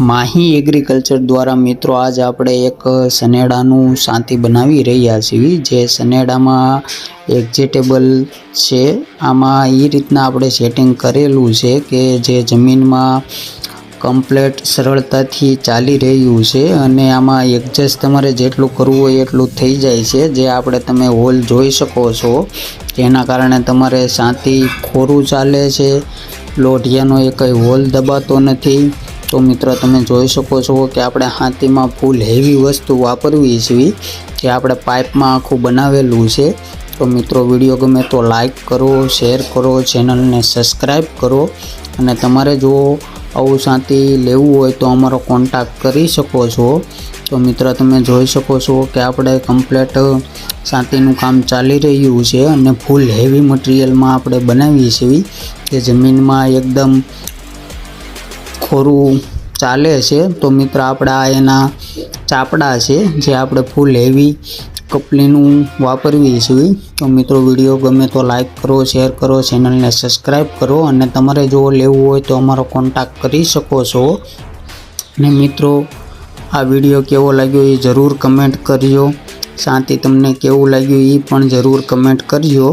Mahi agriculture દ્વારા મિત્રો આજ આપણે એક સનેડાનું સાંતી બનાવી રહ્યા છીએ। જે સનેડામાં એક્ઝેટેબલ છે, આમાં એ રીતના આપણે સેટિંગ કરેલું છે કે જે જમીનમાં કમ્પ્લીટ સરળતાથી ચાલી રહ્યું છે અને આમાં એડજસ્ટ તમારે જેટલું કરવું હોય એટલું થઈ જાય છે। જે આપણે તમે હોલ જોઈ શકો છો, જેના કારણે તમારે સાંતી ખોરું ચાલે છે, લોઢિયાનો એ કંઈ હોલ દબાતો નથી। તો મિત્રો તમે જોઈ શકો છો કે આપણે હાથીમાં ફૂલ હેવી વસ્તુ વાપરવી છે, જે આપણે પાઇપમાં આખું બનાવેલું છે। તો મિત્રો વિડીયો ગમે તો લાઈક કરો, શેર કરો, ચેનલને સબસ્ક્રાઈબ કરો અને તમારે જો આવું સાંતી લેવું હોય તો અમારો કોન્ટેક્ટ કરી શકો છો। તો મિત્રો તમે જોઈ શકો છો કે આપણે કમ્પ્લીટ સાંતીનું કામ ચાલી રહ્યું છે અને ફૂલ હેવી મટીરિયલમાં આપણે બનાવીએ છીએ, કે જમીનમાં એકદમ ખોરું ચાલે છે। તો મિત્રો આપણે આ એના ચાપડા છે, જે આપણે ફૂલ હેવી કપલીનું વાપરવી છીએ। તો મિત્રો વિડીયો ગમે તો લાઈક કરો, શેર કરો, ચેનલને સબસ્ક્રાઈબ કરો અને તમારે જો લેવું હોય તો અમારો કોન્ટેક્ટ કરી શકો છો। અને મિત્રો આ વિડીયો કેવો લાગ્યો એ જરૂર કમેન્ટ કરજો, સાંતી તમને કેવું લાગ્યું એ પણ જરૂર કમેન્ટ કરજો।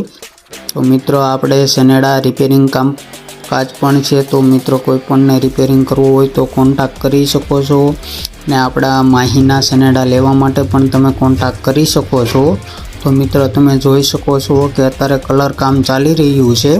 તો મિત્રો આપણે સનેડા રિપેરિંગ કાજ પણ છે, તો મિત્રો કોઈ પણને રિપેરિંગ કરવું હોય તો કોન્ટેક્ટ કરી શકો છો ને આપણા માહીના સનેડા લેવા માટે પણ તમે કોન્ટેક્ટ કરી શકો છો। તો મિત્રો તમે જોઈ શકો છો કે અત્યારે કલર કામ ચાલી રહ્યું છે।